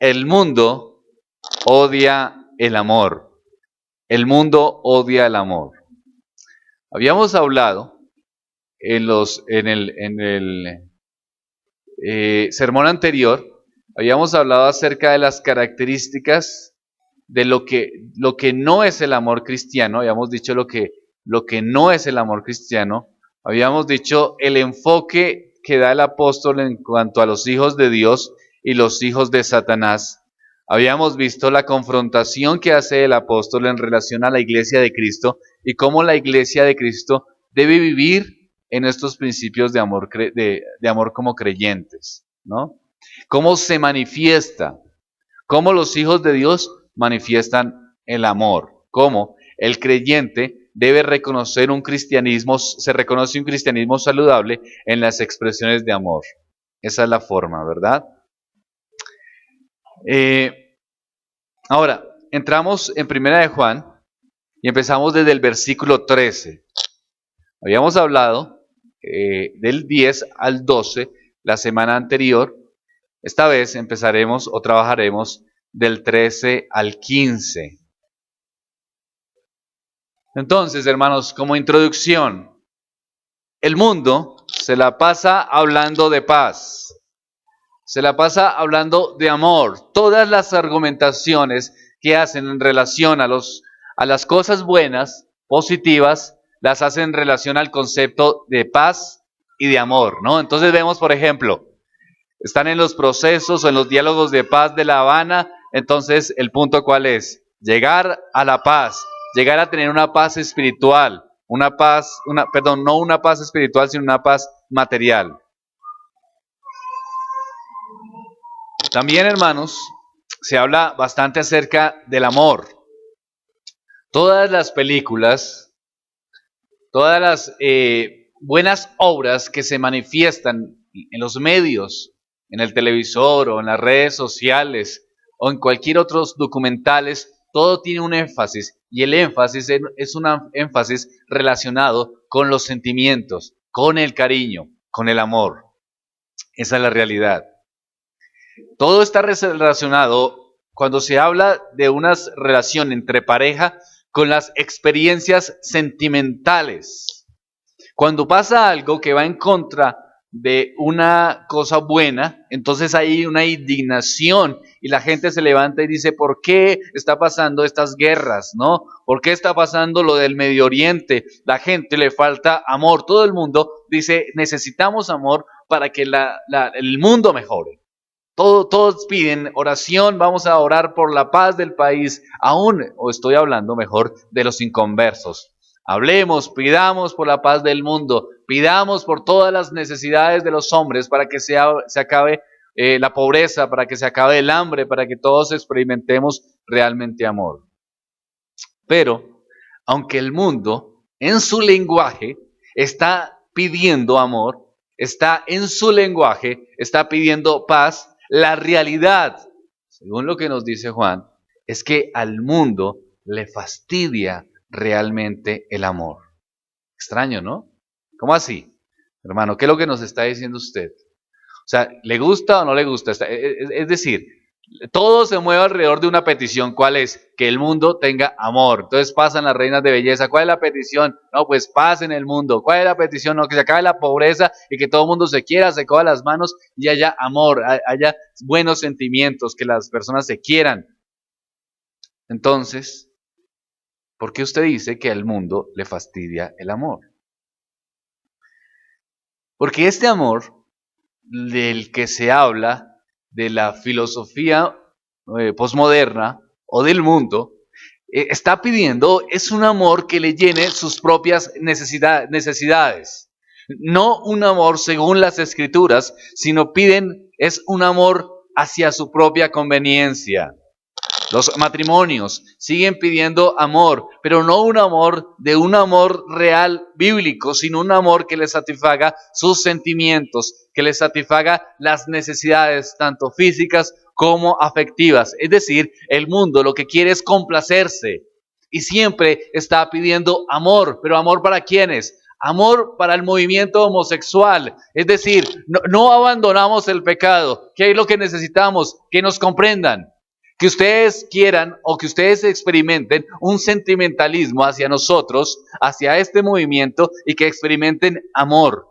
El mundo odia el amor. El mundo odia el amor. Habíamos hablado en el sermón anterior, habíamos hablado acerca de las características de lo que no es el amor cristiano. Habíamos dicho lo que no es el amor cristiano. Habíamos dicho el enfoque que da el apóstol en cuanto a los hijos de Dios y los hijos de Satanás. Habíamos visto la confrontación que hace el apóstol en relación a la iglesia de Cristo y cómo la iglesia de Cristo debe vivir en estos principios de amor, de amor como creyentes, ¿no? Cómo se manifiesta, cómo los hijos de Dios manifiestan el amor, cómo el creyente debe reconocer se reconoce un cristianismo saludable en las expresiones de amor. Esa es la forma, ¿verdad? Ahora, entramos en Primera de Juan y empezamos desde el versículo 13. Habíamos hablado del 10 al 12 la semana anterior. Esta vez empezaremos o trabajaremos del 13 al 15. Entonces, hermanos, como introducción, el mundo se la pasa hablando de paz. Se la pasa hablando de amor. Todas las argumentaciones que hacen en relación a las cosas buenas, positivas, las hacen en relación al concepto de paz y de amor, ¿no? Entonces vemos, por ejemplo, están en los procesos o en los diálogos de paz de La Habana. Entonces, ¿el punto cuál es? Llegar a la paz, llegar a tener una paz espiritual, no una paz espiritual, sino una paz material. También, hermanos, se habla bastante acerca del amor. Todas las películas, todas las buenas obras que se manifiestan en los medios, en el televisor o en las redes sociales o en cualquier otros documentales, todo tiene un énfasis, y el énfasis es un énfasis relacionado con los sentimientos, con el cariño, con el amor. Esa es la realidad. Todo está relacionado cuando se habla de una relación entre pareja con las experiencias sentimentales. Cuando pasa algo que va en contra de una cosa buena, entonces hay una indignación y la gente se levanta y dice: ¿por qué está pasando estas guerras, no? ¿Por qué está pasando lo del Medio Oriente? La gente le falta amor. Todo el mundo dice: necesitamos amor para que el mundo mejore. Todos piden oración, vamos a orar por la paz del país. O estoy hablando mejor de los inconversos. Hablemos, pidamos por la paz del mundo, pidamos por todas las necesidades de los hombres para que se acabe la pobreza, para que se acabe el hambre, para que todos experimentemos realmente amor. Pero, aunque el mundo en su lenguaje está pidiendo amor, está pidiendo paz, la realidad, según lo que nos dice Juan, es que al mundo le fastidia realmente el amor. Extraño, ¿no? ¿Cómo así? Hermano, ¿qué es lo que nos está diciendo usted? O sea, ¿le gusta o no le gusta? Es decir, todo se mueve alrededor de una petición. ¿Cuál es? Que el mundo tenga amor. Entonces pasan las reinas de belleza. ¿Cuál es la petición? No, pues paz en el mundo. ¿Cuál es la petición? No, que se acabe la pobreza y que todo el mundo se quiera, se coja las manos y haya amor, haya buenos sentimientos, que las personas se quieran. Entonces, ¿por qué usted dice que al mundo le fastidia el amor? Porque este amor del que se habla, de la filosofía posmoderna o del mundo, está pidiendo es un amor que le llene sus propias necesidades. No un amor según las escrituras, sino es un amor hacia su propia conveniencia. Los matrimonios siguen pidiendo amor, pero no un amor real bíblico, sino un amor que les satisfaga sus sentimientos, que les satisfaga las necesidades tanto físicas como afectivas. Es decir, el mundo lo que quiere es complacerse y siempre está pidiendo amor, pero ¿amor para quiénes? Amor para el movimiento homosexual. Es decir, no abandonamos el pecado. ¿Qué es lo que necesitamos? Que nos comprendan. Que ustedes quieran o que ustedes experimenten un sentimentalismo hacia nosotros, hacia este movimiento y que experimenten amor.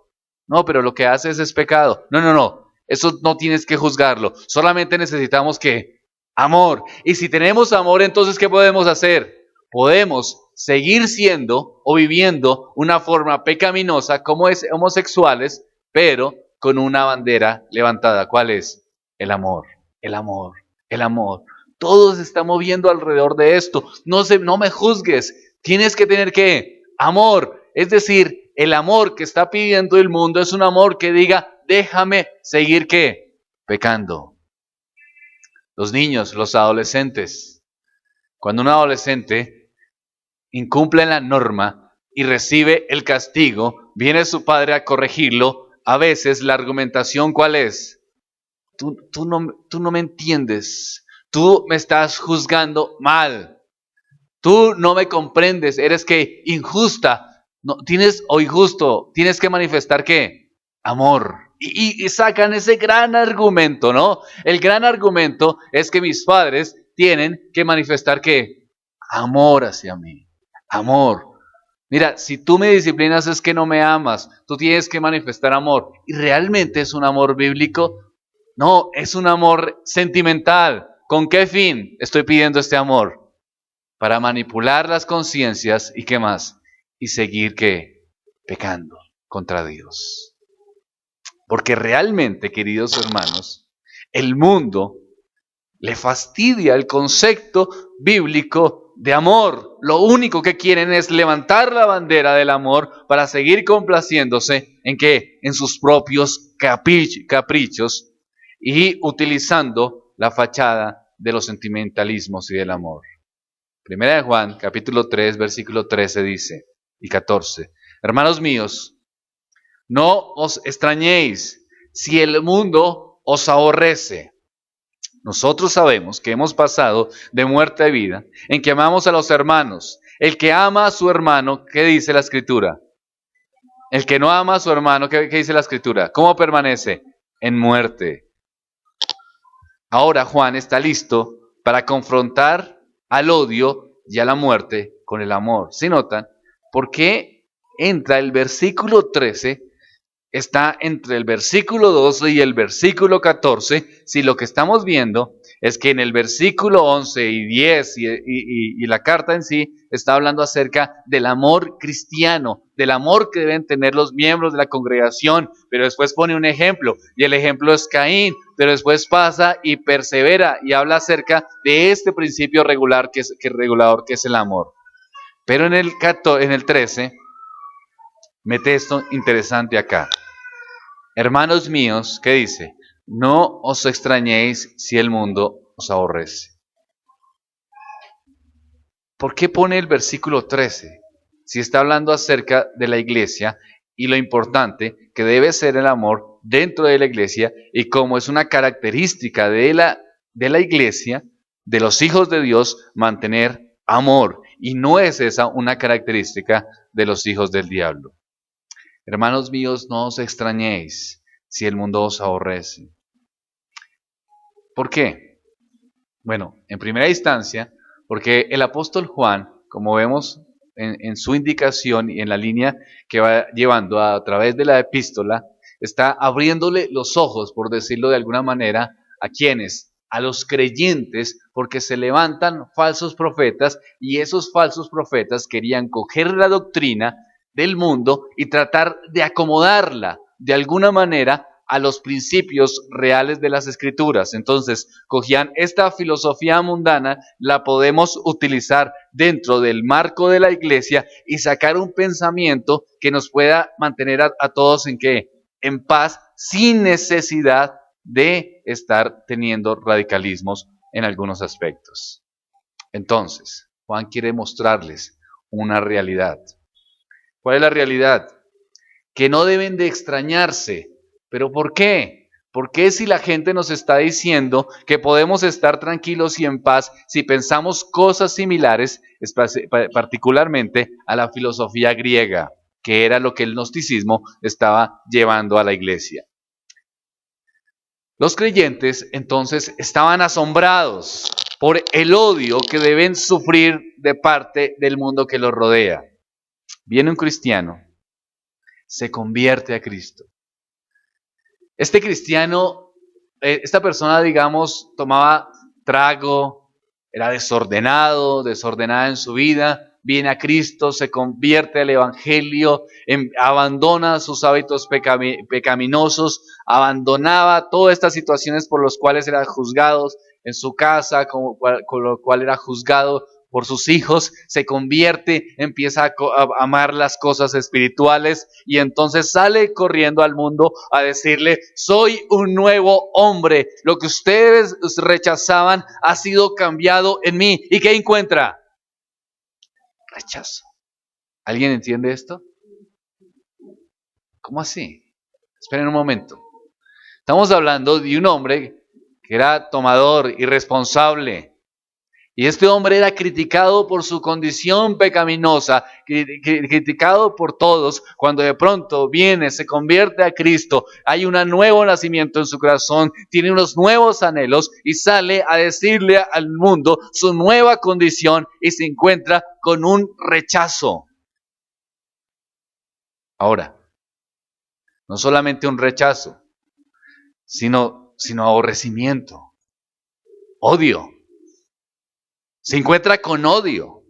No, pero lo que haces es pecado. No. Eso no tienes que juzgarlo. Solamente necesitamos que amor. Y si tenemos amor, entonces ¿qué podemos hacer? Podemos seguir siendo o viviendo una forma pecaminosa como es homosexuales, pero con una bandera levantada. ¿Cuál es? El amor, el amor, el amor. Todo se está moviendo alrededor de esto. No me juzgues. Tienes que tener ¿qué? Amor. Es decir, el amor que está pidiendo el mundo es un amor que diga, déjame seguir ¿qué? Pecando. Los niños, los adolescentes. Cuando un adolescente incumple la norma y recibe el castigo, viene su padre a corregirlo. A veces la argumentación ¿cuál es? Tú no me entiendes. Tú me estás juzgando mal. Tú no me comprendes. Eres que injusta. No, tienes o injusto. Tienes que manifestar ¿qué? Amor. Y sacan ese gran argumento, ¿no? El gran argumento es que mis padres tienen que manifestar ¿qué? Amor hacia mí. Amor. Mira, si tú me disciplinas es que no me amas. Tú tienes que manifestar amor. ¿Y realmente es un amor bíblico? No, es un amor sentimental. ¿Con qué fin estoy pidiendo este amor? Para manipular las conciencias y qué más. Y seguir ¿qué? Pecando contra Dios. Porque realmente, queridos hermanos, el mundo le fastidia el concepto bíblico de amor. Lo único que quieren es levantar la bandera del amor para seguir complaciéndose en ¿qué? En sus propios caprichos y utilizando la fachada de los sentimentalismos y del amor. Primera de Juan, capítulo 3, versículo 13 dice, y 14. Hermanos míos, no os extrañéis si el mundo os aborrece. Nosotros sabemos que hemos pasado de muerte a vida, en que amamos a los hermanos. El que ama a su hermano, ¿qué dice la Escritura? El que no ama a su hermano, ¿qué dice la Escritura? ¿Cómo permanece? En muerte. Ahora Juan está listo para confrontar al odio y a la muerte con el amor. ¿Sí notan? ¿Por qué entra el versículo 13? Está entre el versículo 12 y el versículo 14, si lo que estamos viendo es que en el versículo 11 y 10 y la carta en sí está hablando acerca del amor cristiano, del amor que deben tener los miembros de la congregación, pero después pone un ejemplo, y el ejemplo es Caín, pero después pasa y persevera y habla acerca de este principio regulador que es el amor. Pero en el 13, mete esto interesante acá. Hermanos míos, ¿qué dice? No os extrañéis si el mundo os aborrece. ¿Por qué pone el versículo 13? Si está hablando acerca de la iglesia y lo importante que debe ser el amor dentro de la iglesia y como es una característica de la iglesia, de los hijos de Dios, mantener amor. Y no es esa una característica de los hijos del diablo. Hermanos míos, no os extrañéis si el mundo os aborrece. ¿Por qué? Bueno, en primera instancia, porque el apóstol Juan, como vemos en su indicación y en la línea que va llevando a través de la epístola, está abriéndole los ojos, por decirlo de alguna manera, ¿a quiénes? A los creyentes, porque se levantan falsos profetas y esos falsos profetas querían coger la doctrina del mundo y tratar de acomodarla de alguna manera a los principios reales de las Escrituras. Entonces, cogían esta filosofía mundana, la podemos utilizar dentro del marco de la iglesia y sacar un pensamiento que nos pueda mantener a todos en ¿qué? En paz, sin necesidad de estar teniendo radicalismos en algunos aspectos. Entonces, Juan quiere mostrarles una realidad. ¿Cuál es la realidad? Que no deben de extrañarse. ¿Pero por qué? ¿Por qué si la gente nos está diciendo que podemos estar tranquilos y en paz si pensamos cosas similares, particularmente a la filosofía griega? que era lo que el gnosticismo estaba llevando a la iglesia. Los creyentes entonces estaban asombrados por el odio que deben sufrir de parte del mundo que los rodea. Viene un cristiano, se convierte a Cristo. Este cristiano, esta persona, digamos, tomaba trago, era desordenada en su vida, viene a Cristo, se convierte al Evangelio, abandona sus hábitos pecaminosos, abandonaba todas estas situaciones por las cuales era juzgado en su casa, con lo cual era juzgado por sus hijos, se convierte, empieza a amar las cosas espirituales y entonces sale corriendo al mundo a decirle: soy un nuevo hombre, lo que ustedes rechazaban ha sido cambiado en mí. ¿Y qué encuentra? Rechazo. ¿Alguien entiende esto? ¿Cómo así? Esperen un momento. Estamos hablando de un hombre que era tomador, irresponsable. Y este hombre era criticado por su condición pecaminosa, criticado por todos. Cuando de pronto viene, se convierte a Cristo, hay un nuevo nacimiento en su corazón, tiene unos nuevos anhelos y sale a decirle al mundo su nueva condición y se encuentra con un rechazo. Ahora, no solamente un rechazo, sino aborrecimiento, odio. Se encuentra con odio.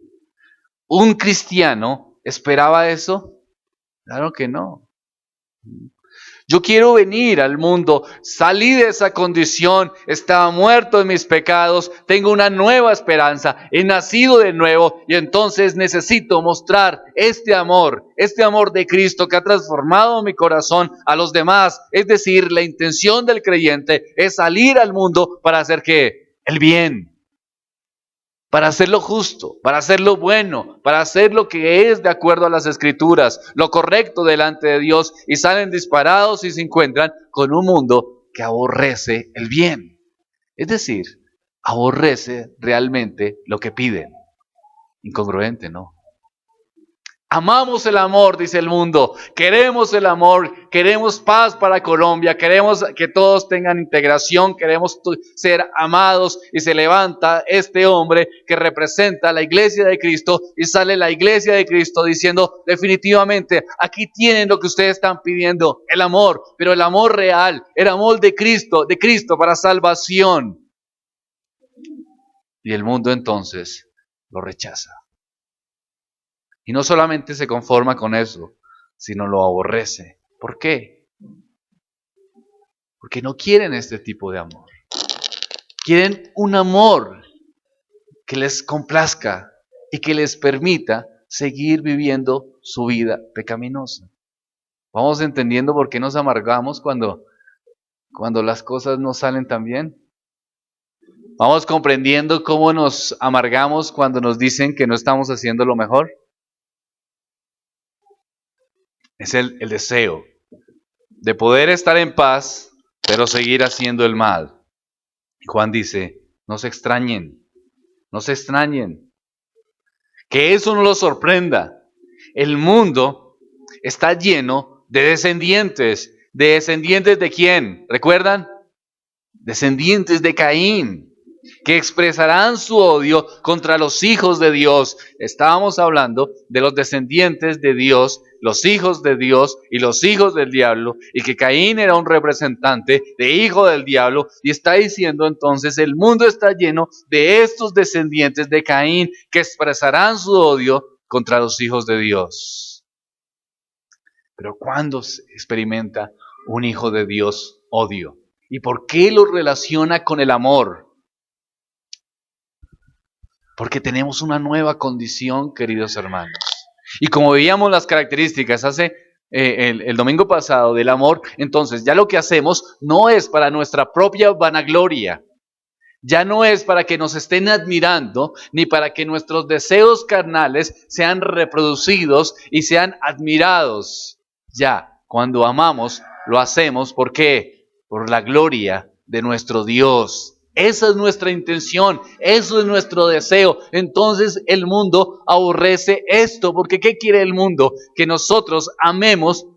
¿Un cristiano esperaba eso? Claro que no. Yo quiero venir al mundo, salí de esa condición, estaba muerto en mis pecados, tengo una nueva esperanza, he nacido de nuevo y entonces necesito mostrar este amor de Cristo que ha transformado mi corazón a los demás. Es decir, la intención del creyente es salir al mundo para hacer ¿qué? El bien. Para hacer lo justo, para hacer lo bueno, para hacer lo que es de acuerdo a las Escrituras, lo correcto delante de Dios, y salen disparados y se encuentran con un mundo que aborrece el bien. Es decir, aborrece realmente lo que piden. Incongruente, ¿no? Amamos el amor, dice el mundo. Queremos el amor, queremos paz para Colombia, queremos que todos tengan integración, queremos ser amados. Y se levanta este hombre que representa la iglesia de Cristo y sale la iglesia de Cristo diciendo: definitivamente, aquí tienen lo que ustedes están pidiendo, el amor, pero el amor real, el amor de Cristo para salvación. Y el mundo entonces lo rechaza. Y no solamente se conforma con eso, sino lo aborrece. ¿Por qué? Porque no quieren este tipo de amor. Quieren un amor que les complazca y que les permita seguir viviendo su vida pecaminosa. ¿Vamos entendiendo por qué nos amargamos cuando las cosas no salen tan bien? ¿Vamos comprendiendo cómo nos amargamos cuando nos dicen que no estamos haciendo lo mejor? Es el deseo de poder estar en paz, pero seguir haciendo el mal. Y Juan dice: no se extrañen, que eso no los sorprenda. El mundo está lleno de descendientes. ¿De descendientes de quién? ¿Recuerdan? Descendientes de Caín, que expresarán su odio contra los hijos de Dios. Estábamos hablando de los descendientes de Dios, los hijos de Dios y los hijos del diablo, y que Caín era un representante de hijo del diablo, y está diciendo entonces: el mundo está lleno de estos descendientes de Caín que expresarán su odio contra los hijos de Dios. Pero ¿cuándo se experimenta un hijo de Dios odio? ¿Y por qué lo relaciona con el amor? Porque tenemos una nueva condición, queridos hermanos. Y como veíamos las características el domingo pasado del amor, entonces ya lo que hacemos no es para nuestra propia vanagloria. Ya no es para que nos estén admirando, ni para que nuestros deseos carnales sean reproducidos y sean admirados. Ya, cuando amamos, lo hacemos, ¿por qué? Por la gloria de nuestro Dios. Esa es nuestra intención, eso es nuestro deseo. Entonces el mundo aborrece esto, porque ¿qué quiere el mundo? Que nosotros amemos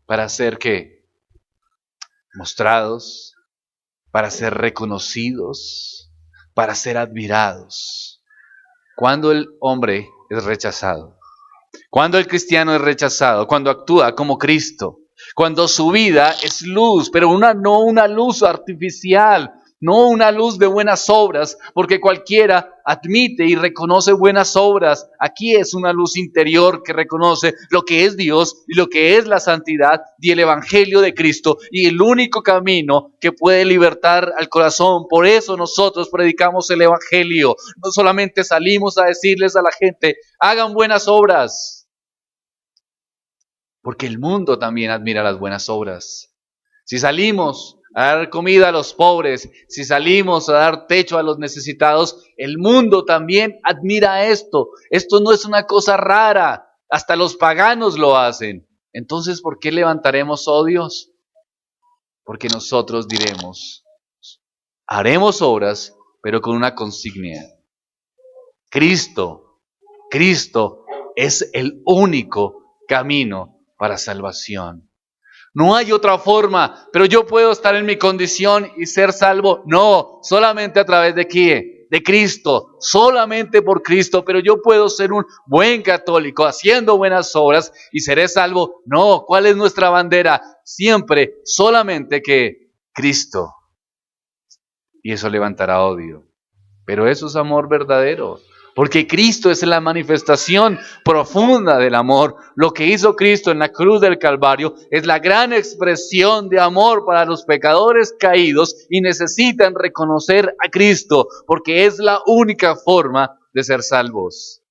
para ser ¿qué? Mostrados, para ser reconocidos, para ser admirados. Cuando el hombre es rechazado, cuando el cristiano es rechazado, cuando actúa como Cristo, cuando su vida es luz, pero no una luz artificial, no una luz de buenas obras, porque cualquiera admite y reconoce buenas obras. Aquí es una luz interior que reconoce lo que es Dios y lo que es la santidad y el Evangelio de Cristo y el único camino que puede libertar al corazón. Por eso nosotros predicamos el Evangelio. No solamente salimos a decirles a la gente, hagan buenas obras, porque el mundo también admira las buenas obras. Si salimos a dar comida a los pobres, si salimos a dar techo a los necesitados, el mundo también admira esto. Esto no es una cosa rara, hasta los paganos lo hacen. Entonces, ¿por qué levantaremos odios? Porque nosotros diremos, haremos obras, pero con una consigna. Cristo es el único camino para salvación. No hay otra forma, pero yo puedo estar en mi condición y ser salvo. No, solamente a través de ¿qué? De Cristo, solamente por Cristo, pero yo puedo ser un buen católico haciendo buenas obras y seré salvo. No, ¿cuál es nuestra bandera? Siempre, solamente que Cristo. Y eso levantará odio. Pero eso es amor verdadero. Porque Cristo es la manifestación profunda del amor. Lo que hizo Cristo en la cruz del Calvario es la gran expresión de amor para los pecadores caídos y necesitan reconocer a Cristo porque es la única forma de ser salvos.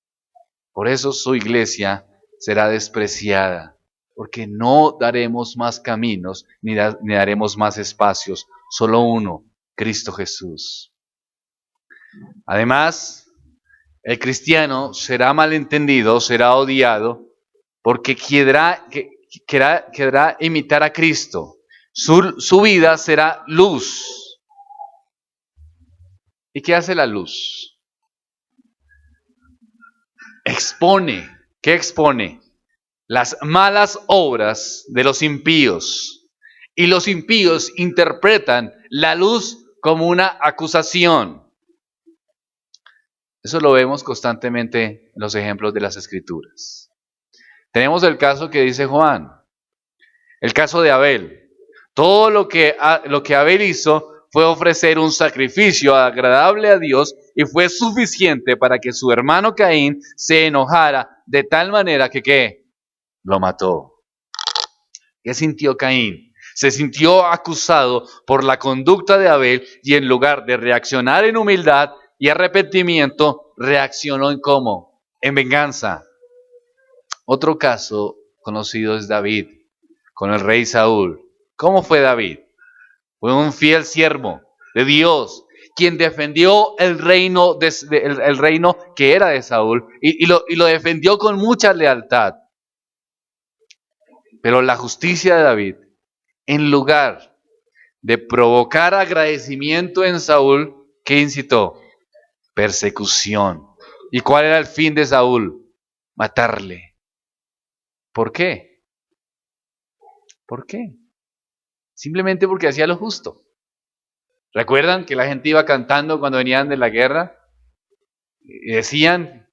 Por eso su iglesia será despreciada, porque no daremos más caminos ni daremos más espacios, solo uno, Cristo Jesús. Además, el cristiano será malentendido, será odiado, porque querrá imitar a Cristo. Su vida será luz. ¿Y qué hace la luz? Expone. ¿Qué expone? Las malas obras de los impíos. Y los impíos interpretan la luz como una acusación. Eso lo vemos constantemente en los ejemplos de las Escrituras. Tenemos el caso que dice Juan, el caso de Abel. Todo lo que Abel hizo fue ofrecer un sacrificio agradable a Dios y fue suficiente para que su hermano Caín se enojara de tal manera que ¿qué? Lo mató. ¿Qué sintió Caín? Se sintió acusado por la conducta de Abel y en lugar de reaccionar en humildad y arrepentimiento, reaccionó en ¿cómo? En venganza. Otro caso conocido es David, con el rey Saúl. ¿Cómo fue David? Fue un fiel siervo de Dios, quien defendió el reino, el reino que era de Saúl y lo defendió con mucha lealtad. Pero la justicia de David, en lugar de provocar agradecimiento en Saúl, ¿qué incitó? Persecución. ¿Y cuál era el fin de Saúl? Matarle. ¿Por qué? ¿Por qué? Simplemente porque hacía lo justo. ¿Recuerdan que la gente iba cantando cuando venían de la guerra? Y decían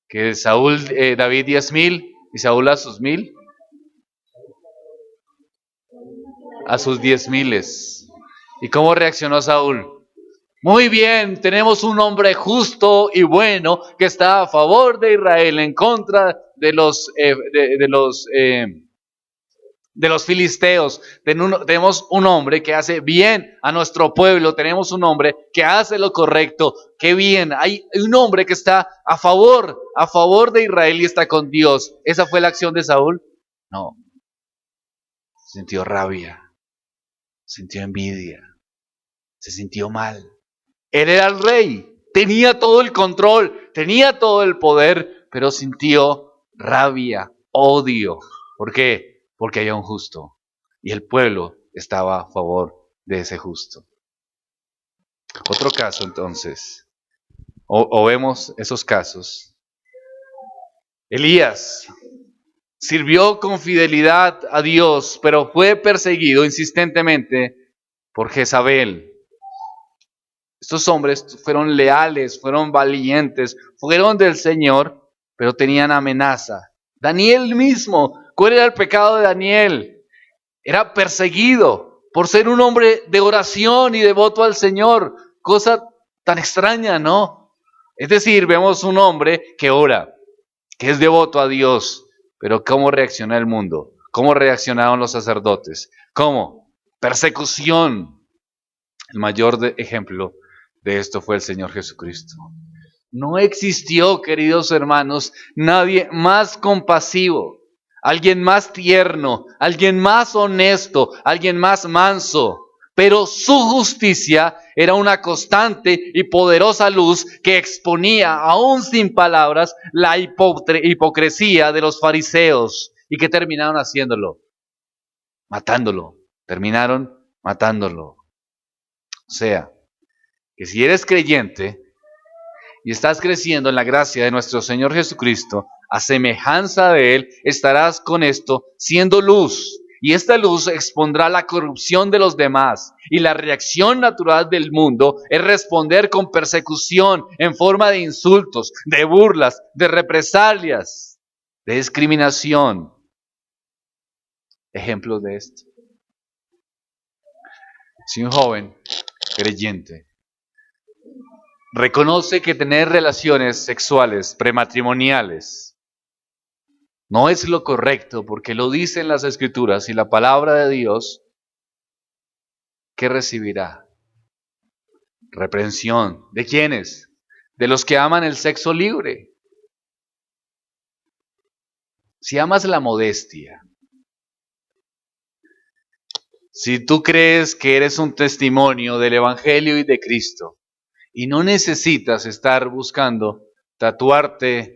que David 10,000 y Saúl a sus 1,000. A sus 10,000. ¿Y cómo reaccionó Saúl? Muy bien, tenemos un hombre justo y bueno que está a favor de Israel en contra de los filisteos. Tenemos un hombre que hace bien a nuestro pueblo, tenemos un hombre que hace lo correcto. Qué bien, hay un hombre que está a favor de Israel y está con Dios. ¿Esa fue la acción de Saúl? No. Sintió rabia, sintió envidia, se sintió mal. Él era el rey, tenía todo el control, tenía todo el poder, pero sintió rabia, odio. ¿Por qué? Porque había un justo y el pueblo estaba a favor de ese justo. Otro caso entonces, o vemos esos casos. Elías sirvió con fidelidad a Dios, pero fue perseguido insistentemente por Jezabel. Estos hombres fueron leales, fueron valientes, fueron del Señor, pero tenían amenaza. Daniel mismo, ¿cuál era el pecado de Daniel? Era perseguido por ser un hombre de oración y devoto al Señor. Cosa tan extraña, ¿no? Es decir, vemos un hombre que ora, que es devoto a Dios, pero ¿cómo reacciona el mundo? ¿Cómo reaccionaron los sacerdotes? ¿Cómo? Persecución. El mayor ejemplo de esto fue el Señor Jesucristo. No existió, queridos hermanos, nadie más compasivo, alguien más tierno, alguien más honesto, alguien más manso. Pero su justicia era una constante y poderosa luz que exponía, aún sin palabras, la hipocresía de los fariseos. ¿Y qué terminaron haciéndolo? Matándolo. Terminaron matándolo. O sea, que si eres creyente y estás creciendo en la gracia de nuestro Señor Jesucristo, a semejanza de Él, estarás con esto siendo luz. Y esta luz expondrá la corrupción de los demás. Y la reacción natural del mundo es responder con persecución en forma de insultos, de burlas, de represalias, de discriminación. Ejemplos de esto. Si un joven creyente reconoce que tener relaciones sexuales prematrimoniales no es lo correcto porque lo dicen las Escrituras y la palabra de Dios, ¿qué recibirá? Reprensión. ¿De quiénes? De los que aman el sexo libre. Si amas la modestia, si tú crees que eres un testimonio del Evangelio y de Cristo, y no necesitas estar buscando tatuarte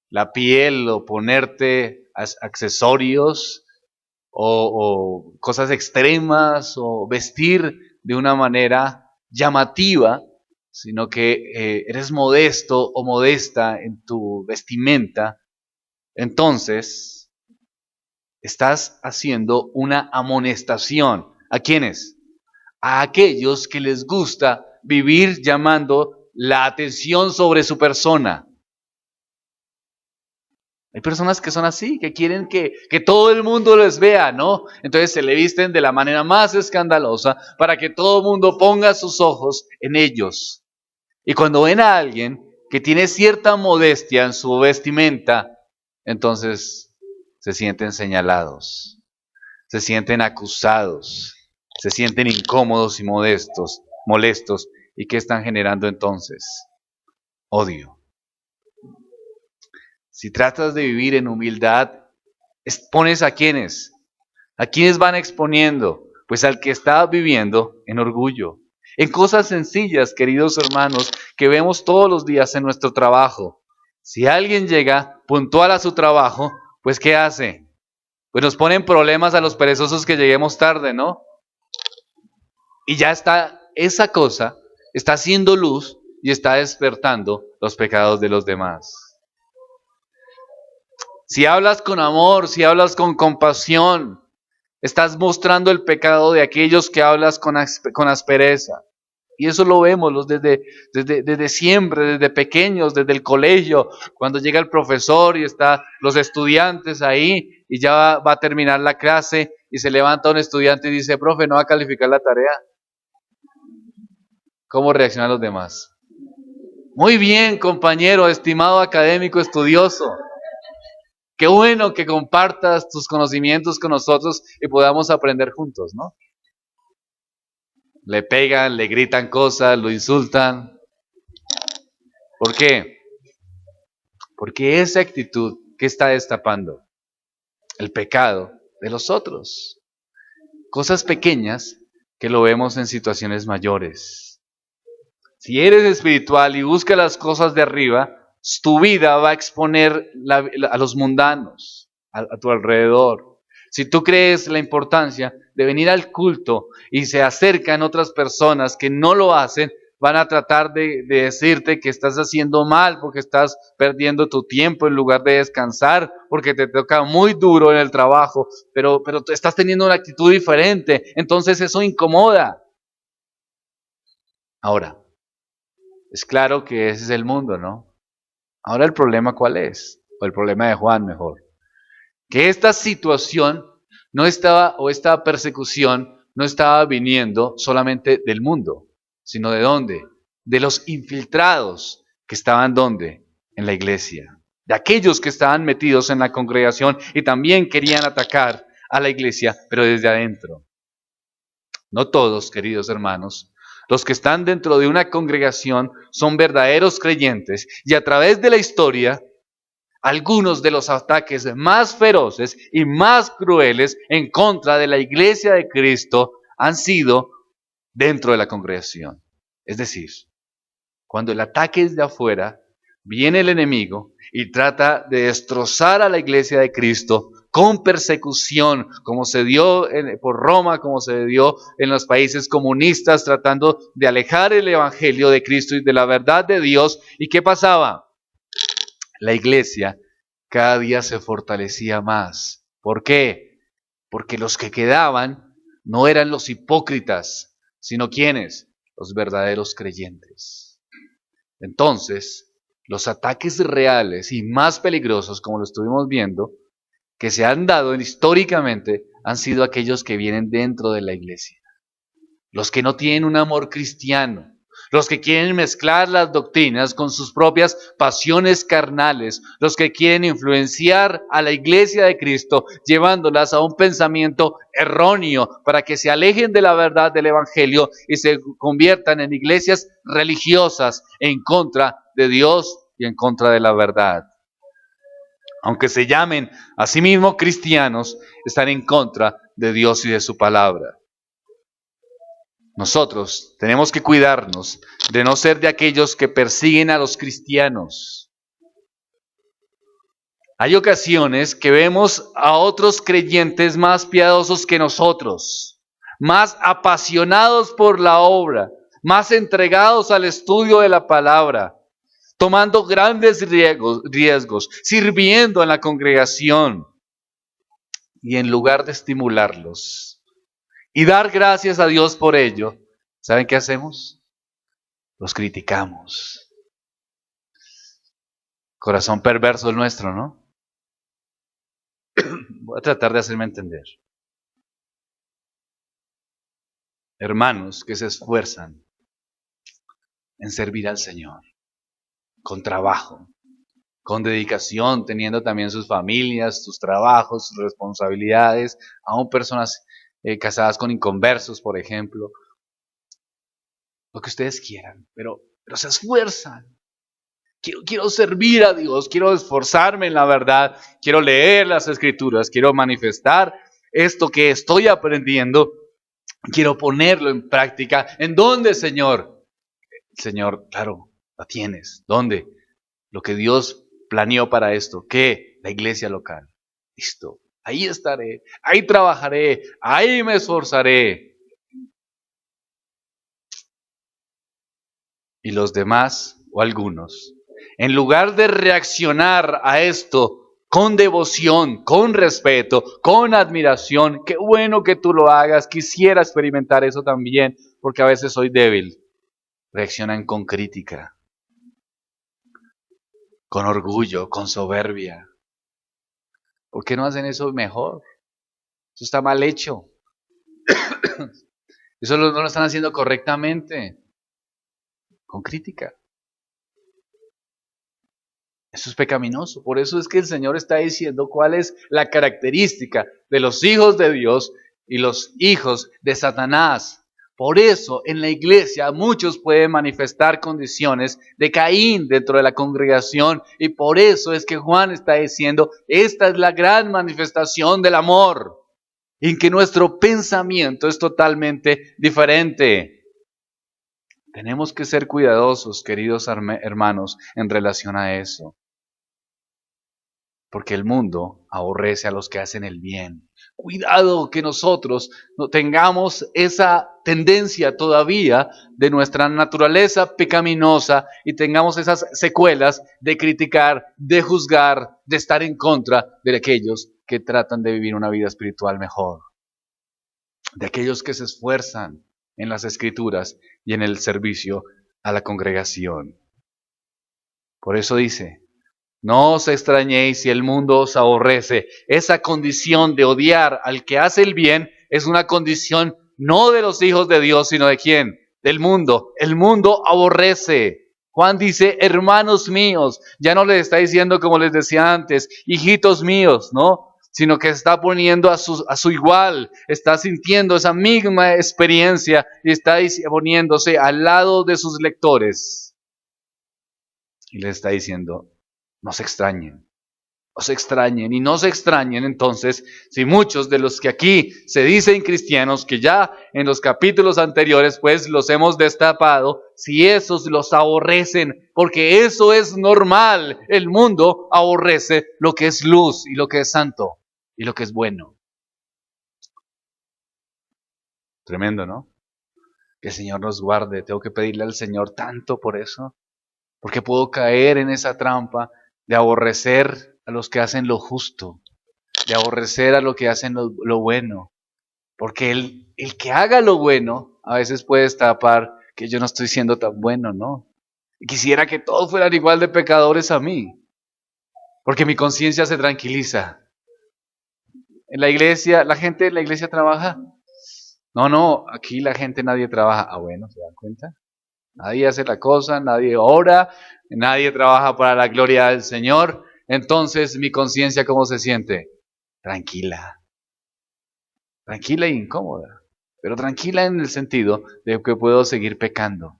la piel o ponerte accesorios o cosas extremas o vestir de una manera llamativa, sino que eres modesto o modesta en tu vestimenta, entonces estás haciendo una amonestación. ¿A quiénes? A aquellos que les gusta vivir llamando la atención sobre su persona. Hay personas que son así, que quieren que todo el mundo les vea, ¿no? Entonces se le visten de la manera más escandalosa para que todo el mundo ponga sus ojos en ellos. Y cuando ven a alguien que tiene cierta modestia en su vestimenta, entonces se sienten señalados, se sienten acusados, se sienten incómodos y molestos. ¿Y qué están generando entonces? Odio. Si tratas de vivir en humildad, ¿expones a quiénes? ¿A quiénes van exponiendo? Pues al que está viviendo en orgullo. En cosas sencillas, queridos hermanos, que vemos todos los días en nuestro trabajo. Si alguien llega puntual a su trabajo, pues ¿qué hace? Pues nos ponen problemas a los perezosos que lleguemos tarde, ¿no? Y ya está, esa cosa está haciendo luz y está despertando los pecados de los demás. Si hablas con amor, si hablas con compasión, estás mostrando el pecado de aquellos que hablas con aspereza. Y eso lo vemos desde siempre, desde pequeños, desde el colegio, cuando llega el profesor y están los estudiantes ahí y ya va a terminar la clase y se levanta un estudiante y dice, profe, no va a calificar la tarea. ¿Cómo reaccionan los demás? Muy bien, compañero, estimado académico estudioso. Qué bueno que compartas tus conocimientos con nosotros y podamos aprender juntos, ¿no? Le pegan, le gritan cosas, lo insultan. ¿Por qué? Porque esa actitud, ¿qué está destapando? El pecado de los otros. Cosas pequeñas que lo vemos en situaciones mayores. Si eres espiritual y buscas las cosas de arriba, tu vida va a exponer a los mundanos a tu alrededor. Si tú crees la importancia de venir al culto y se acercan otras personas que no lo hacen, van a tratar de decirte que estás haciendo mal porque estás perdiendo tu tiempo en lugar de descansar, porque te toca muy duro en el trabajo, pero tú estás teniendo una actitud diferente, entonces eso incomoda. Ahora, es claro que ese es el mundo, ¿no? Ahora el problema, ¿cuál es? O el problema de Juan, mejor. Que esta situación no estaba, o esta persecución no estaba viniendo solamente del mundo, sino ¿de dónde? De los infiltrados que estaban ¿dónde? En la iglesia. De aquellos que estaban metidos en la congregación y también querían atacar a la iglesia, pero desde adentro. No todos, queridos hermanos. Los que están dentro de una congregación son verdaderos creyentes y a través de la historia, algunos de los ataques más feroces y más crueles en contra de la iglesia de Cristo han sido dentro de la congregación. Es decir, cuando el ataque es de afuera, viene el enemigo y trata de destrozar a la iglesia de Cristo con persecución, como se dio por Roma, como se dio en los países comunistas, tratando de alejar el evangelio de Cristo y de la verdad de Dios. ¿Y qué pasaba? La iglesia cada día se fortalecía más. ¿Por qué? Porque los que quedaban no eran los hipócritas, sino ¿quiénes? Los verdaderos creyentes. Entonces, los ataques reales y más peligrosos, como lo estuvimos viendo, que se han dado históricamente, han sido aquellos que vienen dentro de la iglesia. Los que no tienen un amor cristiano, los que quieren mezclar las doctrinas con sus propias pasiones carnales, los que quieren influenciar a la iglesia de Cristo, llevándolas a un pensamiento erróneo para que se alejen de la verdad del evangelio y se conviertan en iglesias religiosas en contra de Dios y en contra de la verdad. Aunque se llamen a sí mismos cristianos, están en contra de Dios y de su palabra. Nosotros tenemos que cuidarnos de no ser de aquellos que persiguen a los cristianos. Hay ocasiones que vemos a otros creyentes más piadosos que nosotros, más apasionados por la obra, más entregados al estudio de la palabra, tomando grandes riesgos, sirviendo en la congregación. Y en lugar de estimularlos y dar gracias a Dios por ello, ¿saben qué hacemos? Los criticamos. Corazón perverso el nuestro, ¿no? Voy a tratar de hacerme entender. Hermanos que se esfuerzan en servir al Señor, con trabajo, con dedicación, teniendo también sus familias, sus trabajos, sus responsabilidades, aún personas casadas con inconversos, por ejemplo. Lo que ustedes quieran, pero se esfuerzan. Quiero servir a Dios, quiero esforzarme en la verdad, quiero leer las Escrituras, quiero manifestar esto que estoy aprendiendo, quiero ponerlo en práctica. ¿En dónde, Señor? Señor, claro, la tienes. ¿Dónde? Lo que Dios planeó para esto. ¿Qué? La iglesia local. Listo. Ahí estaré, ahí trabajaré, ahí me esforzaré. Y los demás, o algunos, en lugar de reaccionar a esto con devoción, con respeto, con admiración, qué bueno que tú lo hagas, quisiera experimentar eso también, porque a veces soy débil, reaccionan con crítica, con orgullo, con soberbia. ¿Por qué no hacen eso mejor? Eso está mal hecho. Eso no lo están haciendo correctamente. Con crítica. Eso es pecaminoso. Por eso es que el Señor está diciendo cuál es la característica de los hijos de Dios y los hijos de Satanás. Por eso en la iglesia muchos pueden manifestar condiciones de Caín dentro de la congregación. Y por eso es que Juan está diciendo, esta es la gran manifestación del amor. En que nuestro pensamiento es totalmente diferente. Tenemos que ser cuidadosos, queridos hermanos, en relación a eso. porque el mundo aborrece a los que hacen el bien. Cuidado que nosotros no tengamos esa tendencia todavía de nuestra naturaleza pecaminosa y tengamos esas secuelas de criticar, de juzgar, de estar en contra de aquellos que tratan de vivir una vida espiritual mejor, de aquellos que se esfuerzan en las escrituras y en el servicio a la congregación. Por eso dice, no os extrañéis si el mundo os aborrece. Esa condición de odiar al que hace el bien es una condición no de los hijos de Dios, sino de quién? Del mundo. El mundo aborrece. Juan dice, hermanos míos, ya no les está diciendo como les decía antes, hijitos míos, ¿no? Sino que está poniendo a su igual, está sintiendo esa misma experiencia y está poniéndose al lado de sus lectores. Y les está diciendo, no se extrañen y no se extrañen entonces si muchos de los que aquí se dicen cristianos, que ya en los capítulos anteriores pues los hemos destapado, si esos los aborrecen, porque eso es normal. El mundo aborrece lo que es luz y lo que es santo y lo que es bueno. Tremendo, ¿no? Que el Señor nos guarde. Tengo que pedirle al Señor tanto por eso, porque puedo caer en esa trampa de aborrecer a los que hacen lo justo, de aborrecer a los que hacen lo bueno. Porque el que haga lo bueno a veces puede destapar que yo no estoy siendo tan bueno, ¿no? Y quisiera que todos fueran igual de pecadores a mí, porque mi conciencia se tranquiliza. En la iglesia, ¿la gente en la iglesia trabaja? No, aquí la gente nadie trabaja. Ah, bueno, ¿se dan cuenta? Nadie hace la cosa, nadie ora, nadie trabaja para la gloria del Señor. Entonces, mi conciencia, ¿cómo se siente? Tranquila. Tranquila e incómoda. Pero tranquila en el sentido de que puedo seguir pecando.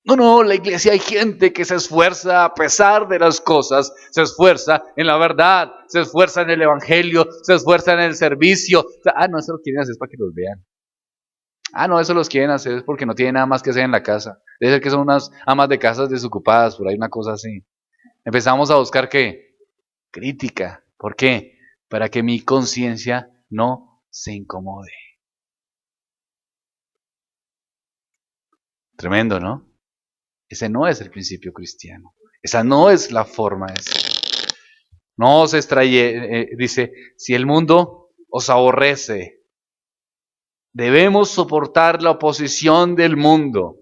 No, la iglesia hay gente que se esfuerza a pesar de las cosas, se esfuerza en la verdad, se esfuerza en el evangelio, se esfuerza en el servicio. No, eso lo quieren hacer para que los vean. No, eso los quieren hacer es porque no tienen nada más que hacer en la casa. Debe ser que son unas amas de casas desocupadas, por ahí una cosa así. Empezamos a buscar ¿qué? Crítica. ¿Por qué? Para que mi conciencia no se incomode. Tremendo, ¿no? Ese no es el principio cristiano. Esa no es la forma de ser. No os extrañe, dice, si el mundo os aborrece, debemos soportar la oposición del mundo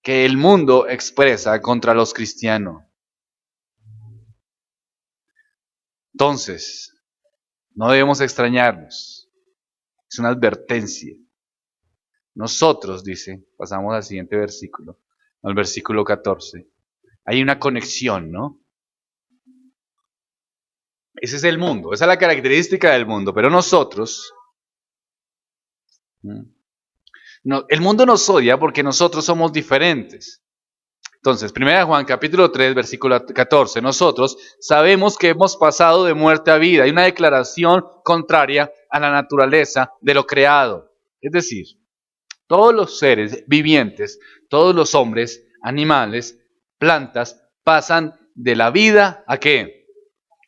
que el mundo expresa contra los cristianos. Entonces, no debemos extrañarnos. Es una advertencia. Nosotros, dice, pasamos al siguiente versículo, al versículo 14. Hay una conexión, ¿no? Ese es el mundo, esa es la característica del mundo, pero nosotros, no, el mundo nos odia porque nosotros somos diferentes. Entonces, 1 Juan capítulo 3, versículo 14, nosotros sabemos que hemos pasado de muerte a vida. Hay una declaración contraria a la naturaleza de lo creado. Es decir, todos los seres vivientes, todos los hombres, animales, plantas, pasan de la vida ¿a qué?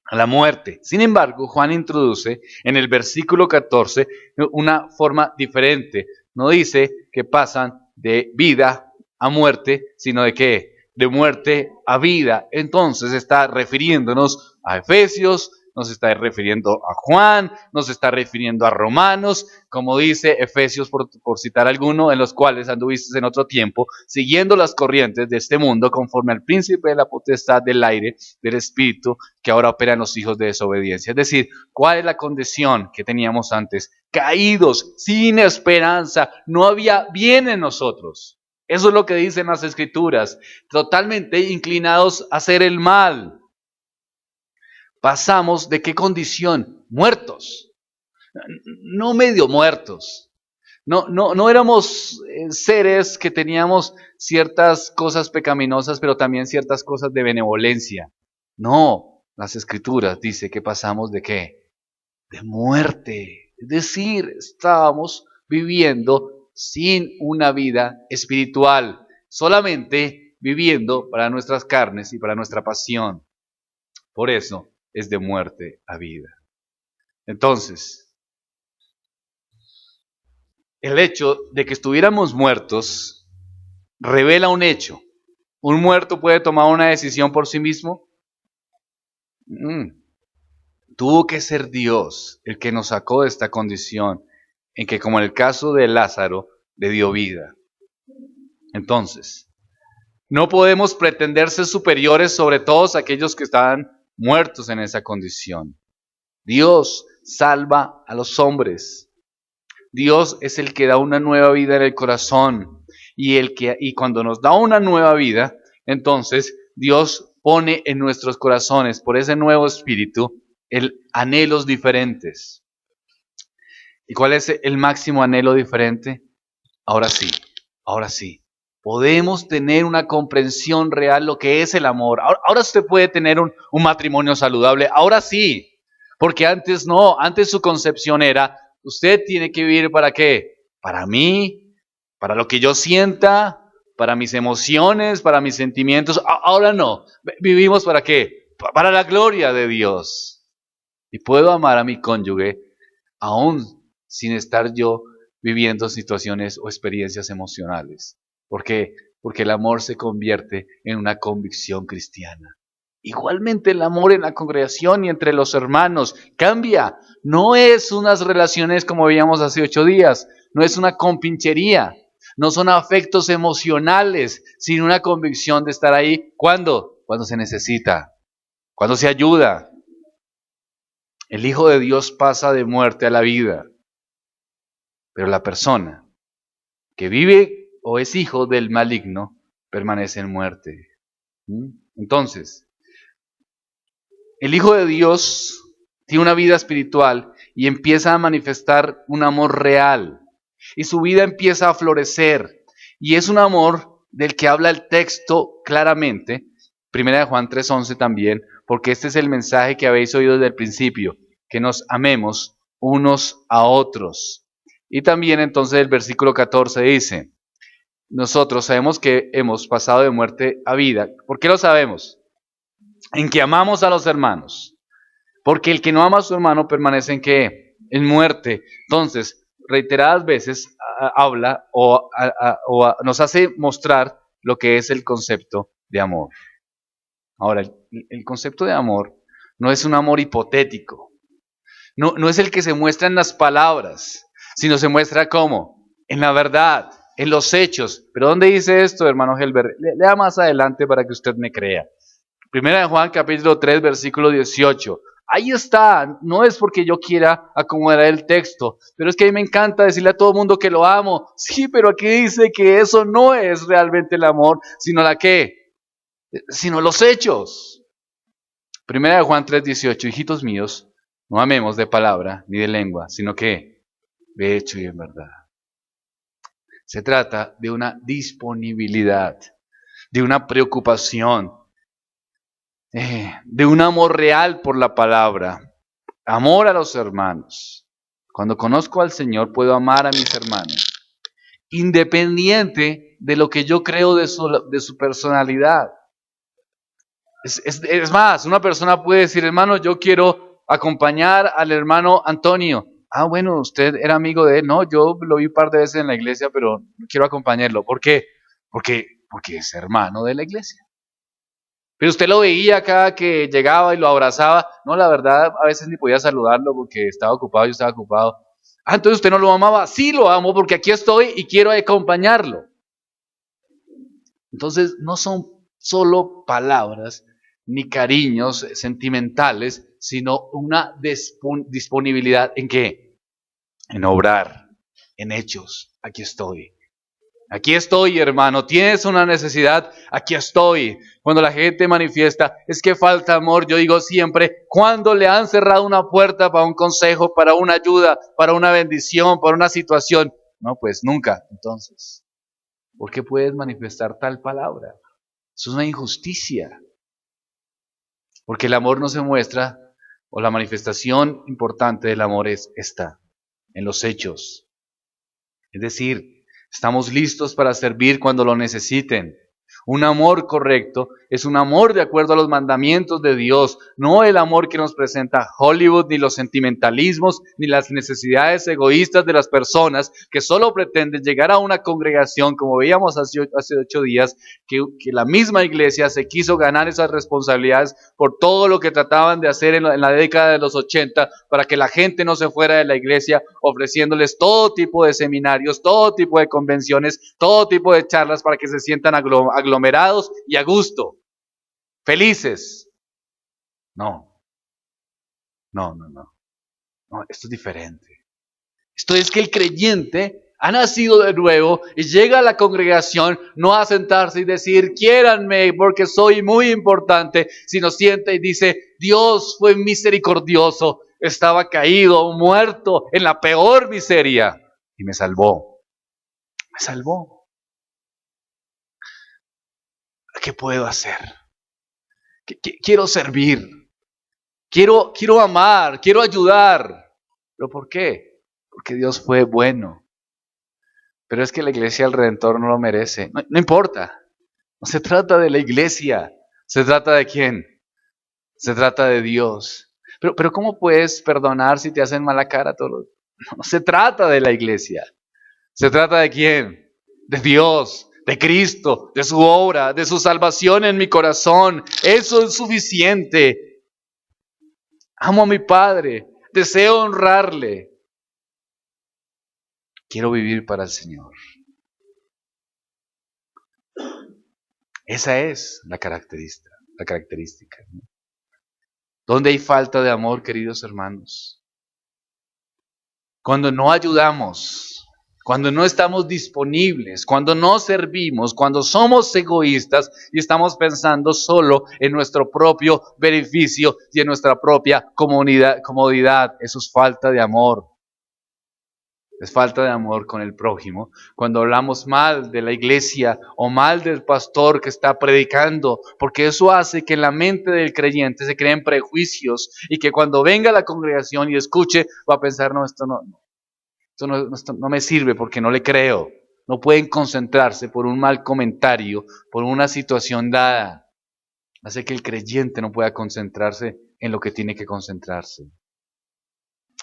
A la muerte. Sin embargo, Juan introduce en el versículo 14 una forma diferente. No dice que pasan de vida a muerte, sino de qué? De muerte a vida. Entonces está refiriéndonos a Efesios, nos está refiriendo a Juan, nos está refiriendo a Romanos, como dice Efesios, por citar alguno, en los cuales anduviste en otro tiempo, siguiendo las corrientes de este mundo, conforme al príncipe de la potestad del aire, del espíritu, que ahora opera en los hijos de desobediencia. Es decir, ¿cuál es la condición que teníamos antes? Caídos, sin esperanza, no había bien en nosotros. Eso es lo que dicen las Escrituras, totalmente inclinados a hacer el mal. Pasamos ¿de qué condición? Muertos, no medio muertos. No éramos seres que teníamos ciertas cosas pecaminosas, pero también ciertas cosas de benevolencia. No, las Escrituras dicen que pasamos ¿de qué? De muerte. Es decir, estábamos viviendo sin una vida espiritual, solamente viviendo para nuestras carnes y para nuestra pasión. Por eso, es de muerte a vida. Entonces, el hecho de que estuviéramos muertos revela un hecho. ¿Un muerto puede tomar una decisión por sí mismo? Tuvo que ser Dios el que nos sacó de esta condición, en que, como en el caso de Lázaro, le dio vida. Entonces, no podemos pretender ser superiores sobre todos aquellos que estaban muertos en esa condición. Dios salva a los hombres. Dios es el que da una nueva vida en el corazón. Y cuando nos da una nueva vida, entonces Dios pone en nuestros corazones, por ese nuevo espíritu, anhelos diferentes. ¿Y cuál es el máximo anhelo diferente? Ahora sí. Podemos tener una comprensión real lo que es el amor. Ahora usted puede tener un matrimonio saludable. Ahora sí. Porque antes no. Antes su concepción era, usted tiene que vivir ¿para qué? Para mí, para lo que yo sienta, para mis emociones, para mis sentimientos. Ahora no. Vivimos ¿para qué? Para la gloria de Dios. Y puedo amar a mi cónyuge aún sin estar yo viviendo situaciones o experiencias emocionales. ¿Por qué? Porque el amor se convierte en una convicción cristiana. Igualmente el amor en la congregación y entre los hermanos cambia. No es unas relaciones como veíamos hace 8 días. No es una compinchería. No son afectos emocionales, sino una convicción de estar ahí. ¿Cuándo? Cuando se necesita. Cuando se ayuda. El Hijo de Dios pasa de muerte a la vida. Pero la persona que vive o es hijo del maligno permanece en muerte. Entonces, el Hijo de Dios tiene una vida espiritual y empieza a manifestar un amor real. Y su vida empieza a florecer. Y es un amor del que habla el texto claramente. Primera de Juan 3:11 también, porque este es el mensaje que habéis oído desde el principio, que nos amemos unos a otros. Y también entonces el versículo 14 dice, nosotros sabemos que hemos pasado de muerte a vida. ¿Por qué lo sabemos? En que amamos a los hermanos. Porque el que no ama a su hermano permanece en ¿qué? En muerte. Entonces, reiteradas veces habla o nos hace mostrar lo que es el concepto de amor. Ahora, el concepto de amor no es un amor hipotético. No es el que se muestra en las palabras, sino se muestra ¿cómo? En la verdad, en los hechos. ¿Pero dónde dice esto, hermano Helber? Lea más adelante para que usted me crea. Primera de Juan, capítulo 3, versículo 18. Ahí está, no es porque yo quiera acomodar el texto, pero es que a mí me encanta decirle a todo el mundo que lo amo. Sí, pero aquí dice que eso no es realmente el amor, sino la ¿qué? Sino los hechos. Primera de Juan 3, 18. Hijitos míos, no amemos de palabra ni de lengua, sino que de hecho y en verdad. Se trata de una disponibilidad, de una preocupación, de un amor real por la palabra, amor a los hermanos. Cuando conozco al Señor puedo amar a mis hermanos, independiente de lo que yo creo de su personalidad. Es más, una persona puede decir, hermano, yo quiero acompañar al hermano Antonio. Ah, bueno, usted era amigo de él. No, yo lo vi un par de veces en la iglesia, pero no quiero acompañarlo. ¿Por qué? Porque es hermano de la iglesia. Pero usted lo veía cada que llegaba y lo abrazaba. No, la verdad, a veces ni podía saludarlo porque estaba ocupado, yo estaba ocupado. Ah, entonces usted no lo amaba. Sí lo amo porque aquí estoy y quiero acompañarlo. Entonces, no son solo palabras ni cariños sentimentales, sino una disponibilidad ¿en qué? En obrar, en hechos. Aquí estoy. Aquí estoy, hermano. ¿Tienes una necesidad? Aquí estoy. Cuando la gente manifiesta, es que falta amor, yo digo siempre, ¿cuándo le han cerrado una puerta para un consejo, para una ayuda, para una bendición, para una situación? No, pues nunca. Entonces, ¿por qué puedes manifestar tal palabra? Eso es una injusticia. Porque el amor no se muestra, o la manifestación importante del amor es esta, en los hechos. Es decir, estamos listos para servir cuando lo necesiten. Un amor correcto es un amor de acuerdo a los mandamientos de Dios, no el amor que nos presenta Hollywood, ni los sentimentalismos, ni las necesidades egoístas de las personas que solo pretenden llegar a una congregación, como veíamos hace 8 días, que la misma iglesia se quiso ganar esas responsabilidades por todo lo que trataban de hacer en la década de los 80 para que la gente no se fuera de la iglesia, ofreciéndoles todo tipo de seminarios, todo tipo de convenciones, todo tipo de charlas para que se sientan aglomerados y a gusto, felices. No, no, esto es diferente. Esto es que el creyente ha nacido de nuevo y llega a la congregación no a sentarse y decir, quiéranme porque soy muy importante, sino sienta y dice, Dios fue misericordioso, estaba caído, muerto en la peor miseria y me salvó. Me salvó. ¿Qué puedo hacer? Quiero servir, quiero amar, quiero ayudar. ¿Pero por qué? Porque Dios fue bueno. Pero es que la iglesia del Redentor no lo merece. No importa. No se trata de la iglesia. ¿Se trata de quién? Se trata de Dios. Pero ¿cómo puedes perdonar si te hacen mala cara todos? No se trata de la iglesia. ¿Se trata de quién? De Dios, de Cristo, de su obra, de su salvación en mi corazón. Eso es suficiente. Amo a mi Padre. Deseo honrarle. Quiero vivir para el Señor. Esa es la característica. ¿No? ¿Dónde hay falta de amor, queridos hermanos? Cuando no ayudamos, cuando no estamos disponibles, cuando no servimos, cuando somos egoístas y estamos pensando solo en nuestro propio beneficio y en nuestra propia comodidad. Eso es falta de amor. Es falta de amor con el prójimo. Cuando hablamos mal de la iglesia o mal del pastor que está predicando, porque eso hace que en la mente del creyente se creen prejuicios y que cuando venga a la congregación y escuche, va a pensar, no, esto no me sirve porque no le creo. No pueden concentrarse por un mal comentario, por una situación dada. Hace que el creyente no pueda concentrarse en lo que tiene que concentrarse.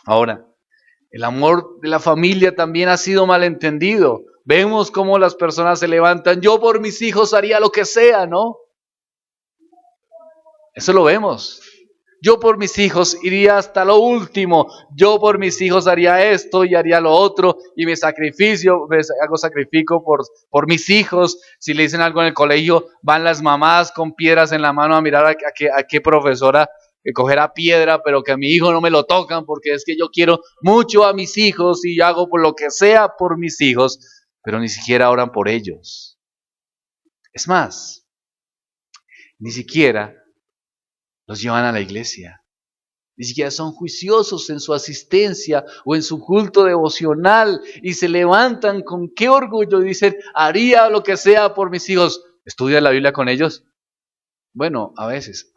Ahora, el amor de la familia también ha sido malentendido. Vemos cómo las personas se levantan. Yo por mis hijos haría lo que sea, ¿no? Eso lo vemos. Yo por mis hijos iría hasta lo último. Yo por mis hijos haría esto y haría lo otro. Y hago sacrificio por mis hijos. Si le dicen algo en el colegio, van las mamás con piedras en la mano a mirar a qué profesora que cogerá piedra, pero que a mi hijo no me lo tocan porque es que yo quiero mucho a mis hijos y hago por lo que sea por mis hijos, pero ni siquiera oran por ellos. Es más, ni siquiera los llevan a la iglesia. Ni siquiera son juiciosos en su asistencia o en su culto devocional y se levantan con qué orgullo y dicen, haría lo que sea por mis hijos. ¿Estudia la Biblia con ellos? Bueno, a veces.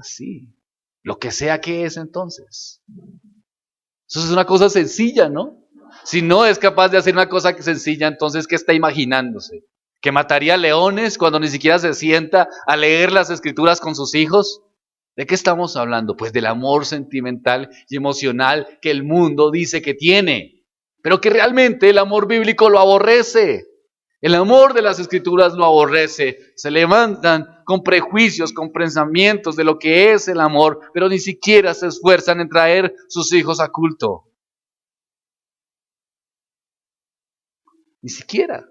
Sí. Lo que sea que es entonces. Eso es una cosa sencilla, ¿no? Si no es capaz de hacer una cosa sencilla, entonces ¿qué está imaginándose? ¿Que mataría leones cuando ni siquiera se sienta a leer las escrituras con sus hijos? ¿De qué estamos hablando? Pues del amor sentimental y emocional que el mundo dice que tiene, pero que realmente el amor bíblico lo aborrece. El amor de las escrituras lo aborrece. Se levantan con prejuicios, con pensamientos de lo que es el amor, pero ni siquiera se esfuerzan en traer sus hijos a culto. Ni siquiera.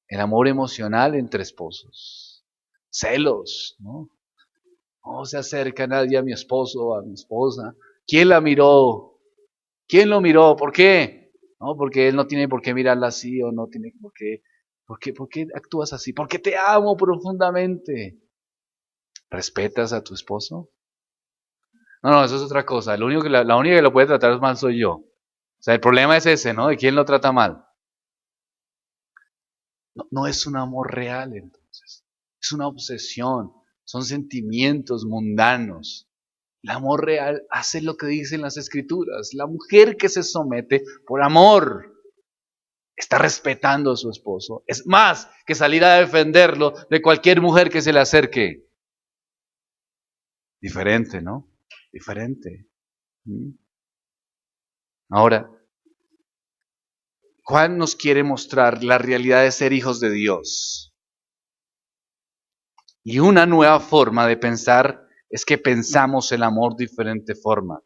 El amor emocional entre esposos. Celos, ¿no? No se acerca nadie a mi esposo o a mi esposa. ¿Quién la miró? ¿Quién lo miró? ¿Por qué? No, porque él no tiene por qué mirarla así o no tiene por qué. ¿Por qué actúas así? Porque te amo profundamente. ¿Respetas a tu esposo? No, eso es otra cosa. La única que lo puede tratar mal soy yo. O sea, el problema es ese, ¿no? ¿De quién lo trata mal? No es un amor real, entonces. Es una obsesión. Son sentimientos mundanos. El amor real hace lo que dicen las escrituras. La mujer que se somete por amor. está respetando a su esposo. Es más que salir a defenderlo de cualquier mujer que se le acerque. Diferente, ¿no? Diferente. Ahora, Juan nos quiere mostrar la realidad de ser hijos de Dios. Y una nueva forma de pensar es que pensamos el amor de diferente forma.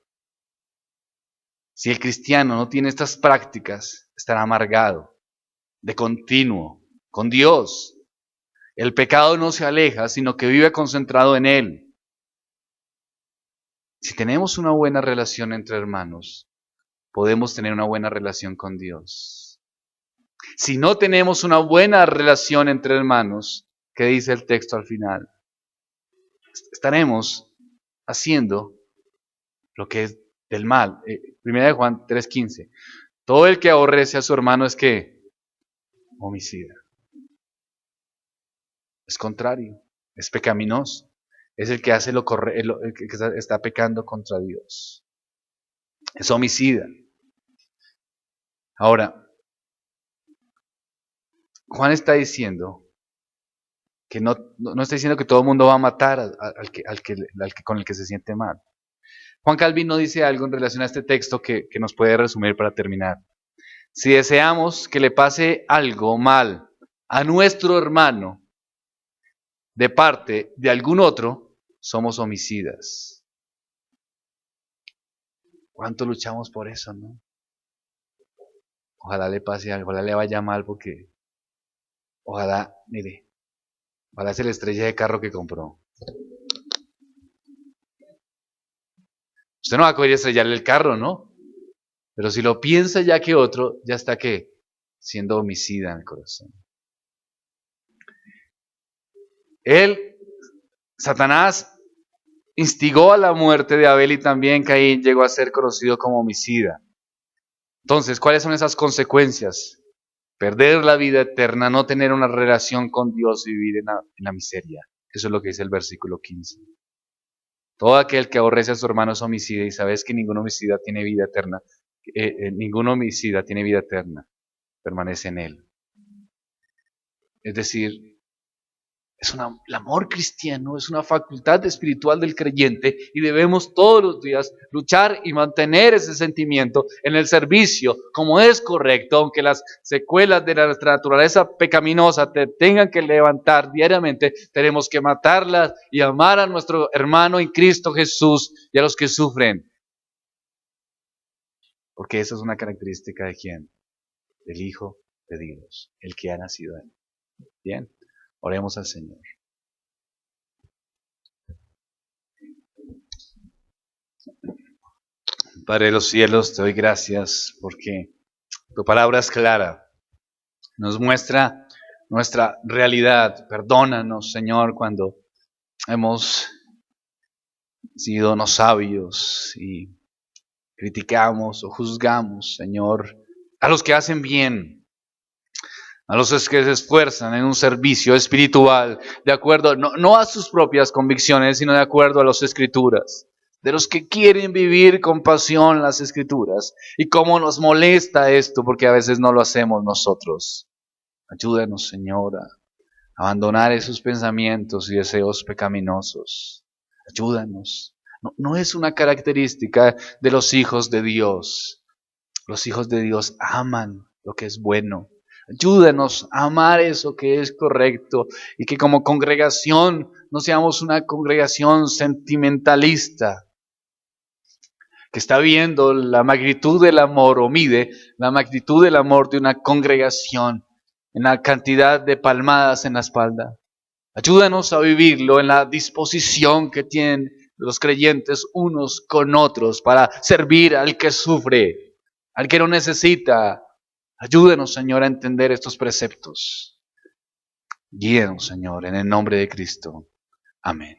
Si el cristiano no tiene estas prácticas, estará amargado, de continuo, con Dios. El pecado no se aleja, sino que vive concentrado en Él. Si tenemos una buena relación entre hermanos, podemos tener una buena relación con Dios. Si no tenemos una buena relación entre hermanos, ¿qué dice el texto al final? Estaremos haciendo lo que es del mal. Primera de Juan 3:15. Todo el que aborrece a su hermano es que homicida. Es contrario, es pecaminoso. Es el que hace lo correcto, el que está pecando contra Dios. Es homicida. Ahora, Juan está diciendo que no está diciendo que todo el mundo va a matar al que con el que se siente mal. Juan Calvino dice algo en relación a este texto que nos puede resumir para terminar. Si deseamos que le pase algo mal a nuestro hermano de parte de algún otro, somos homicidas. ¿Cuánto luchamos por eso, no? Ojalá le pase algo, ojalá le vaya mal porque, ojalá, mire, ojalá se le estrella de carro que compró. Usted no va a coger y estrellarle el carro, ¿no? Pero si lo piensa ya que otro, ya está ¿qué? Siendo homicida en el corazón. Satanás instigó a la muerte de Abel y también Caín llegó a ser conocido como homicida. Entonces, ¿cuáles son esas consecuencias? Perder la vida eterna, no tener una relación con Dios y vivir en la miseria. Eso es lo que dice el versículo 15. Todo aquel que aborrece a su hermano es homicida y sabes que ningún homicida tiene vida eterna. Ningún homicida tiene vida eterna. Permanece en él. Es decir, el amor cristiano es una facultad espiritual del creyente y debemos todos los días luchar y mantener ese sentimiento en el servicio como es correcto, aunque las secuelas de nuestra naturaleza pecaminosa te tengan que levantar diariamente, tenemos que matarlas y amar a nuestro hermano en Cristo Jesús y a los que sufren. Porque esa es una característica de ¿quién? Del Hijo de Dios, el que ha nacido en él. Bien, oremos al Señor. Padre de los cielos, te doy gracias porque tu palabra es clara. Nos muestra nuestra realidad. Perdónanos, Señor, cuando hemos sido no sabios y criticamos o juzgamos, Señor, a los que hacen bien, a los que se esfuerzan en un servicio espiritual, de acuerdo, no a sus propias convicciones, sino de acuerdo a las Escrituras. De los que quieren vivir con pasión las Escrituras. Y cómo nos molesta esto, porque a veces no lo hacemos nosotros. Ayúdanos, Señor, a abandonar esos pensamientos y deseos pecaminosos. Ayúdanos. No es una característica de los hijos de Dios. Los hijos de Dios aman lo que es bueno. Ayúdanos a amar eso que es correcto y que como congregación no seamos una congregación sentimentalista, que está viendo la magnitud del amor o mide la magnitud del amor de una congregación en la cantidad de palmadas en la espalda. Ayúdanos a vivirlo en la disposición que tienen los creyentes unos con otros para servir al que sufre, al que no necesita. Ayúdanos, Señor, a entender estos preceptos. Guíenos, Señor, en el nombre de Cristo. Amén.